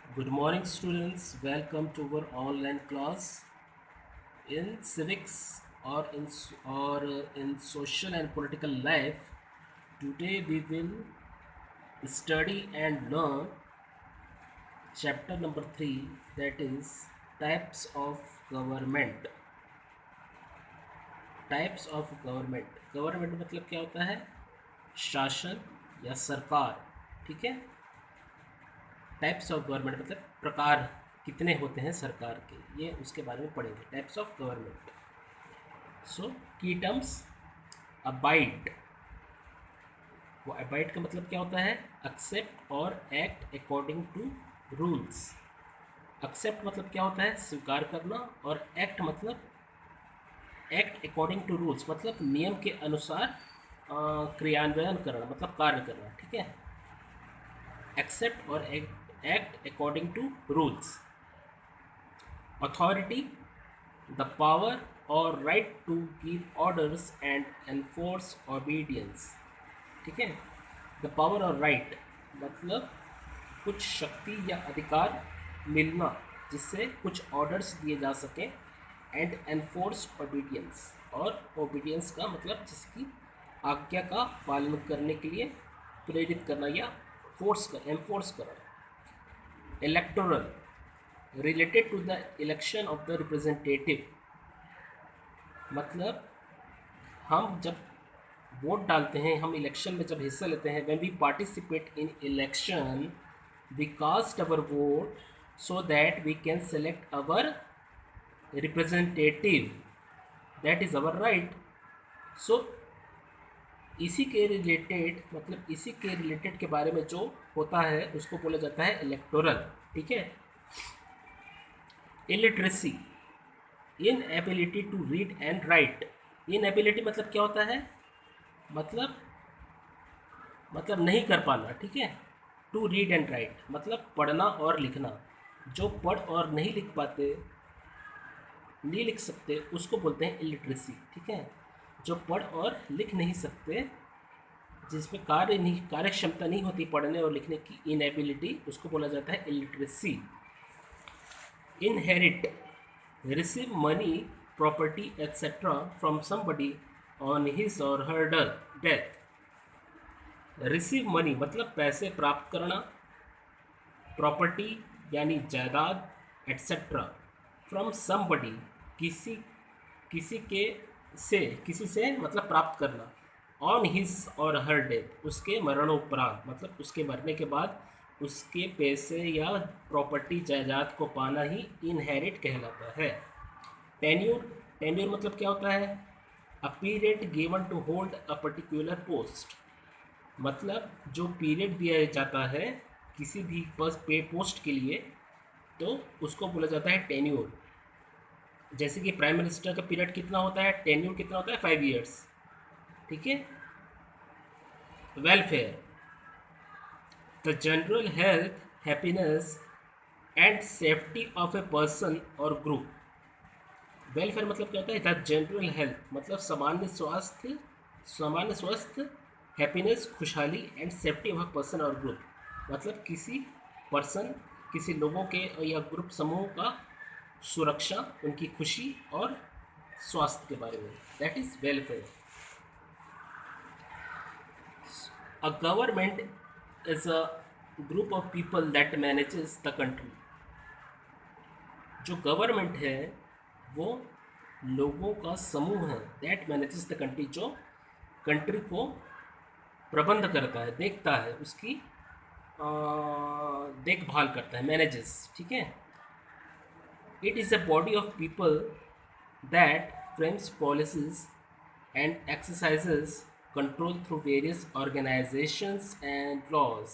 Good morning, students. Welcome to our online class in civics or in social and political life. Today we will study and learn chapter number 3, that is types of government. Types of government government मतलब क्या होता है? शासन या सरकार। ठीक है। Types of government मतलब प्रकार कितने होते हैं सरकार के, ये उसके बारे में पढ़ेंगे। Types of government. सो की टर्म्स, अबाइड। वो अबाइड का मतलब क्या होता है? एक्सेप्ट और act according to rules. Accept मतलब क्या होता है? स्वीकार करना। और एक्ट मतलब एक्ट अकॉर्डिंग टू रूल्स मतलब नियम के अनुसार क्रियान्वयन करना, मतलब कार्य करना। ठीक है। एक्सेप्ट और act according to rules. Authority, the power or right to give orders and enforce obedience। ठीक है। द पावर और राइट मतलब कुछ शक्ति या अधिकार मिलना जिससे कुछ ऑर्डर्स दिए जा सके। एंड एनफोर्स ओबीडियंस, और ओबीडियंस का मतलब जिसकी आज्ञा का पालन करने के लिए प्रेरित करना या फोर्स कर एनफोर्स करना। Electoral, related to the election of the representative मतलब हम जब वोट डालते हैं, हम इलेक्शन में जब हिस्सा लेते हैं, when we participate in election we cast our vote so that we can select our representative, that is our right. So इसी के रिलेटेड मतलब इसी के रिलेटेड के बारे में जो होता है उसको बोला जाता है इलेक्टोरल। ठीक है। Illiteracy, inability to read and write. Inability मतलब क्या होता है? मतलब नहीं कर पाना। ठीक है। टू रीड एंड राइट मतलब पढ़ना और लिखना। जो पढ़ और नहीं लिख पाते, नहीं लिख सकते, उसको बोलते हैं इलिटरेसी। ठीक है। जो पढ़ और लिख नहीं सकते, जिसमें कार्य क्षमता नहीं होती पढ़ने और लिखने की, इनएबिलिटी, उसको बोला जाता है illiteracy. Inherit, receive money, property, etc. from somebody on his or her death। Receive money मतलब पैसे प्राप्त करना, प्रॉपर्टी यानी जायदाद, एट्सेट्रा, फ्रॉम समबडी किसी किसी से मतलब प्राप्त करना। ऑन हिज और हर डेथ उसके मरणोपरांत मतलब उसके मरने के बाद उसके पैसे या प्रॉपर्टी जायदाद को पाना ही इनहेरिट कहलाता है। टेन्योर, टेन्योर मतलब क्या होता है? A period given to hold a particular post मतलब जो पीरियड दिया जाता है किसी भी पे पोस्ट के लिए, तो उसको बोला जाता है टेन्योर। जैसे कि प्राइम मिनिस्टर का पीरियड कितना होता है, टेन्योर कितना होता है? 5 years। ठीक है। Welfare, the general health, happiness and safety of a person और ग्रुप। वेलफेयर मतलब क्या होता है? द जनरल हेल्थ मतलब सामान्य स्वास्थ्य, हैप्पीनेस खुशहाली, and safety of a person और ग्रुप मतलब किसी पर्सन, किसी लोगों के या ग्रुप समूह का सुरक्षा, उनकी खुशी और स्वास्थ्य के बारे में, that is welfare. A government is a group of people that manages the country. जो गवर्नमेंट है वो लोगों का समूह है, दैट मैनेजेस द कंट्री जो कंट्री को प्रबंध करता है, देखता है, उसकी देखभाल करता है, मैनेजेस। ठीक है। It is a body of people that frames policies and exercises control through various organisations and laws.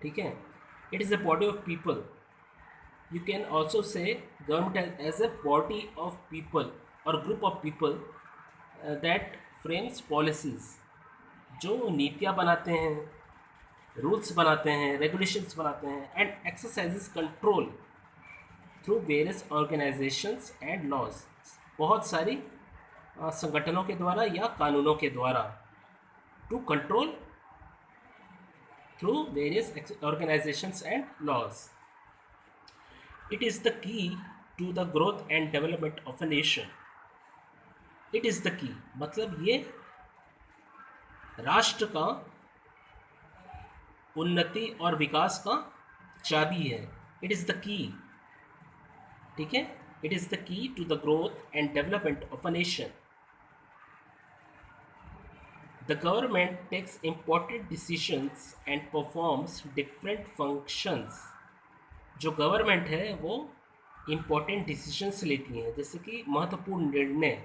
ठीक है। It is a body of people. You can also say government as a body of people or group of people that frames policies, जो नीतियाँ बनाते हैं, rules बनाते हैं, regulations बनाते हैं, and exercises control through various organisations and laws, बहुत सारी संगठनों के द्वारा या कानूनों के द्वारा, to control through various organisations and laws. It is the key to the growth and development of a nation. It is the key मतलब ये राष्ट्र का उन्नति और विकास का चाबी है। इट इज़ द की, ठीक है। It is the key to the growth and development of a nation. The government takes important decisions and performs different functions। जो गवर्नमेंट है वो इम्पोर्टेंट डिसीजंस लेती हैं, जैसे कि महत्वपूर्ण निर्णय,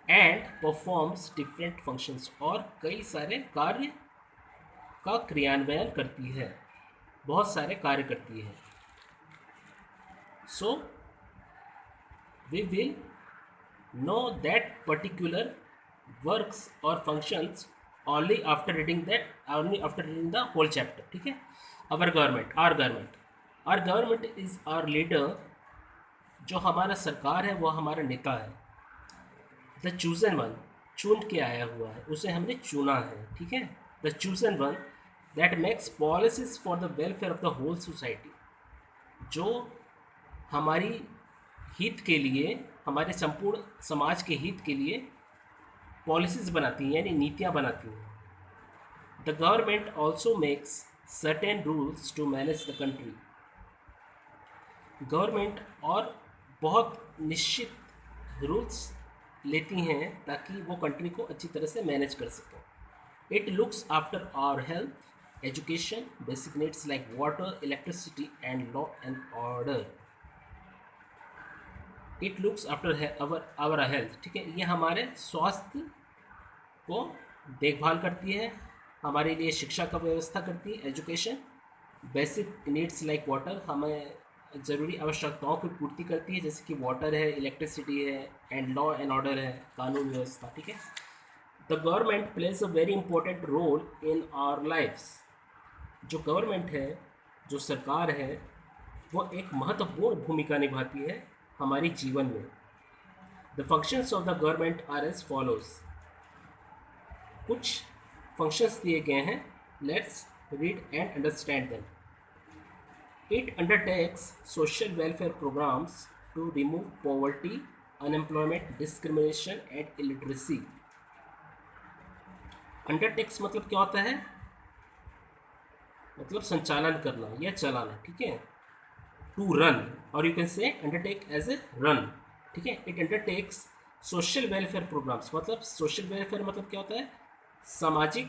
एंड परफॉर्म्स डिफरेंट फंक्शंस, और कई सारे कार्य का क्रियान्वयन करती है, बहुत सारे कार्य करती है। So we will know that particular works or functions only after reading the whole chapter, ठीक है। our government is our leader। जो हमारा सरकार है वो हमारा नेता है। द चूजन वन, चुन के आया हुआ है, उसे हमने चुना है, ठीक है। The chosen one that makes policies for the welfare of the whole society. जो हमारी हित के लिए, हमारे संपूर्ण समाज के हित के लिए पॉलिसीज़ बनाती हैं, यानी नीतियाँ बनाती हैं। The government also makes certain rules to manage the country. Government और बहुत निश्चित रूल्स लेती हैं ताकि वो कंट्री को अच्छी तरह से मैनेज कर सकें। It looks after our health, education, basic needs like water, electricity and law and order. It looks after our health, ठीक है। ये हमारे स्वास्थ्य को देखभाल करती है, हमारे लिए शिक्षा का व्यवस्था करती है, education, basic needs like water, हमें ज़रूरी आवश्यकताओं की पूर्ति करती है, जैसे कि वाटर है, इलेक्ट्रिसिटी है, एंड लॉ एंड ऑर्डर है, कानून व्यवस्था, ठीक है। The government plays a very important role in our lifes. जो गवर्नमेंट है, जो सरकार है, वो एक महत्वपूर्ण भूमिका निभाती है हमारे जीवन में। The functions of the government are as follows. कुछ फंक्शंस दिए गए हैं, let's read and understand them. It undertakes social welfare programmes to remove poverty, unemployment, discrimination and illiteracy. Undertakes मतलब क्या होता है? मतलब संचालन करना या चलाना, ठीक है। टू रन, और you can say undertake as a run, ठीक है। It undertakes social welfare programmes, मतलब सोशल वेलफेयर मतलब क्या होता है? सामाजिक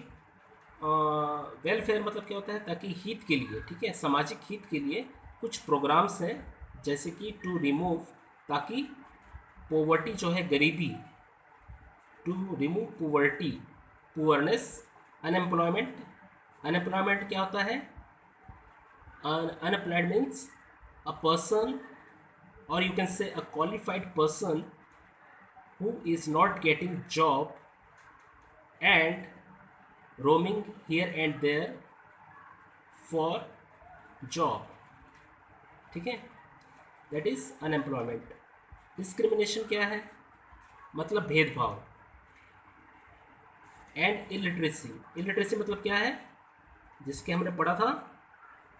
वेलफेयर मतलब क्या होता है? ताकि हित के लिए, ठीक है, सामाजिक हित के लिए कुछ प्रोग्राम्स हैं, जैसे कि टू रिमूव, ताकि पॉवर्टी जो है गरीबी, to remove poverty, poorness, unemployment, unemployment क्या होता है? Unemployed means a person, or you can say a qualified person who is not getting job and roaming here and there for job, ठीक है, that is unemployment। discrimination क्या है? मतलब भेदभाव। And illiteracy, illiteracy मतलब क्या है? जिसके हमने पढ़ा था,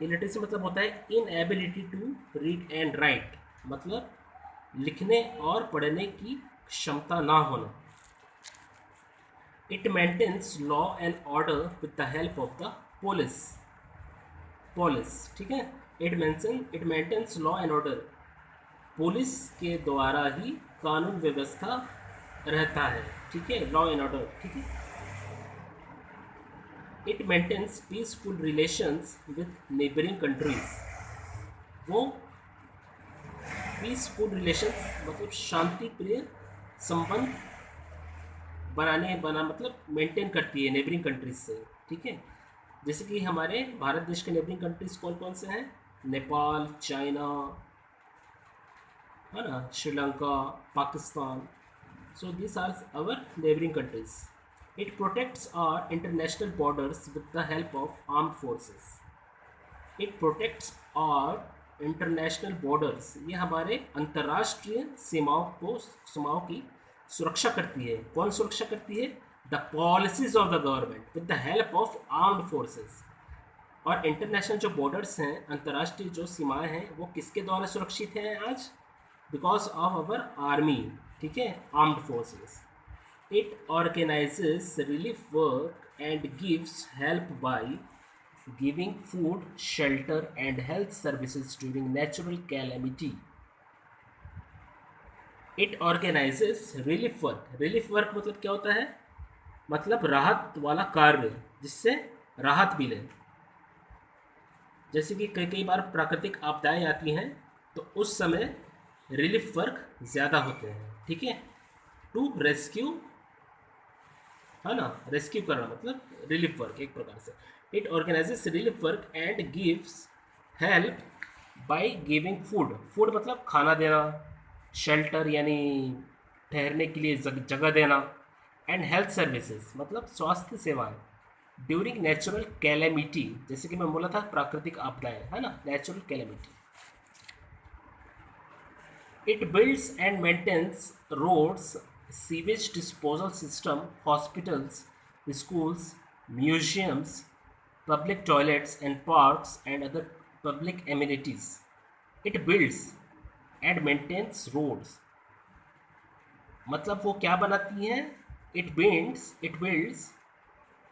इलिटरेसी मतलब होता है inability to read and write, मतलब लिखने और पढ़ने की क्षमता ना होना। It maintains law and order with the help of the police, ठीक है। It maintains law and order, police के द्वारा ही कानून व्यवस्था रहता है, ठीक है, लॉ एंड ऑर्डर, ठीक है। It maintains peaceful relations with neighbouring countries. वो पीसफुल रिलेशंस मतलब शांति प्रिय संबंध मतलब मेंटेन करती है नेबरिंग कंट्रीज से, ठीक है। जैसे कि हमारे भारत देश के नेबरिंग कंट्रीज कौन कौन से हैं? नेपाल, चाइना, है ना, Sri Lanka, Pakistan. So this are our neighbouring countries. It protects our international borders with the help of armed forces। It protects our international borders, ये हमारे अंतर्राष्ट्रीय सीमाओं की सुरक्षा करती है। कौन सुरक्षा करती है? The policies of the government with the help of armed forces। और इंटरनेशनल जो बॉर्डर्स हैं, अंतर्राष्ट्रीय जो सीमाएं हैं, वो किसके द्वारा सुरक्षित हैं आज? बिकॉज ऑफ अवर आर्मी, ठीक है, armed forces. It organises relief work and gives help by giving food, shelter and health services during natural calamity. It organizes relief work. Relief work मतलब क्या होता है? मतलब राहत वाला कार्य, जिससे राहत मिले. जैसे कि कई कई बार प्राकृतिक आपदाएं आती हैं, तो उस समय रिलीफ वर्क ज़्यादा होते हैं, ठीक है. टू रेस्क्यू, है ना, रेस्क्यू करना मतलब रिलीफ वर्क एक प्रकार से. It organises relief work and gives help by giving food. Food मतलब खाना देना, शेल्टर यानी ठहरने के लिए जगह देना, एंड हेल्थ सर्विसेज मतलब स्वास्थ्य सेवाएं ड्यूरिंग नेचुरल कैलेमिटी, जैसे कि मैं बोला था प्राकृतिक आपदाएं, है ना, natural calamity. It builds and maintains roads, sewage disposal system, hospitals, schools, museums, public toilets and parks and other public amenities. It builds and maintains roads. मतलब वो क्या बनाती हैं? It builds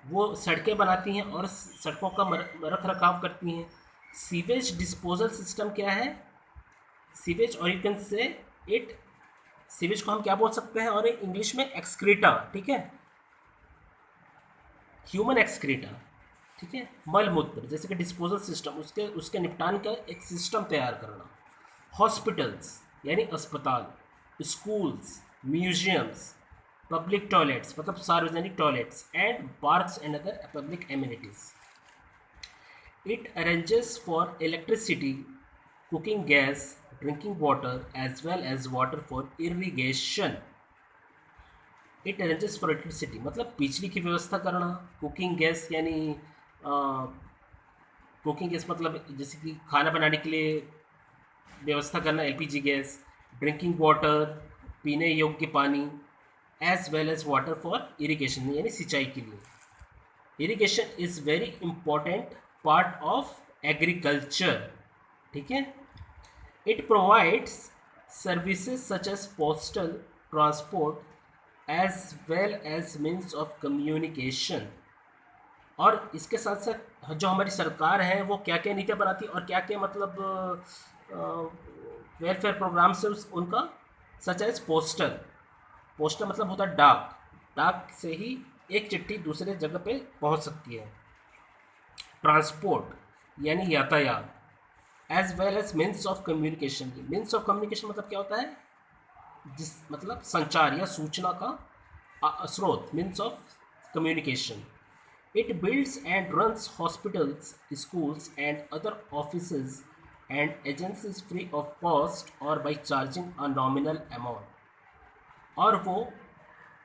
वो सड़कें बनाती हैं और सड़कों का रख रखाव करती हैं. सीवेज डिस्पोजल सिस्टम क्या है? सीवेज, और यू कैन से इट, सीवेज को हम क्या बोल सकते हैं, और इंग्लिश में एक्सक्रीटा, ठीक है, ह्यूमन एक्सक्रीटा, ठीक है, मल मूत्र, जैसे कि डिस्पोजल सिस्टम, उसके निपटान का एक सिस्टम तैयार करना. हॉस्पिटल्स यानी अस्पताल, स्कूल्स, म्यूजियम्स, पब्लिक टॉयलेट्स मतलब सार्वजनिक toilets, and parks and other public amenities. It arranges for electricity, cooking gas, drinking water as well as water for irrigation. It arranges for electricity मतलब बिजली की व्यवस्था करना. कुकिंग गैस यानी cooking gas मतलब जैसे कि खाना बनाने के लिए व्यवस्था करना, एलपीजी गैस. ड्रिंकिंग वाटर पीने योग्य पानी, as well as water for irrigation यानी सिंचाई के लिए. Irrigation is very important part of agriculture, ठीक है. It provides services such as postal transport as well as means of communication. और इसके साथ साथ जो हमारी सरकार है वो क्या क्या नीतियाँ बनाती है और क्या क्या मतलब वेलफेयर प्रोग्राम्स है उनका, सच एज पोस्टल. पोस्टल मतलब होता है डाक, डाक से ही एक चिट्ठी दूसरे जगह पे पहुंच सकती है. ट्रांसपोर्ट यानी यातायात, as well as means of communication. Means of communication मतलब क्या होता है? जिस मतलब संचार या सूचना का स्रोत, means of communication. It builds and runs hospitals, schools and other offices and agencies free of cost और by charging a nominal amount. और वो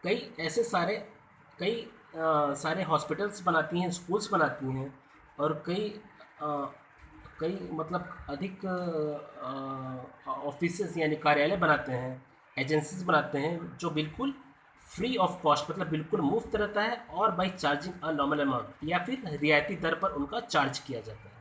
कई ऐसे सारे हॉस्पिटल्स बनाती हैं, स्कूल्स बनाती हैं, और कई मतलब अधिक ऑफिसेस यानी कार्यालय बनाते हैं, एजेंसीज बनाते हैं, जो बिल्कुल फ्री ऑफ कॉस्ट मतलब बिल्कुल मुफ्त रहता है, और by charging a nominal amount या फिर रियायती दर पर उनका चार्ज किया जाता है.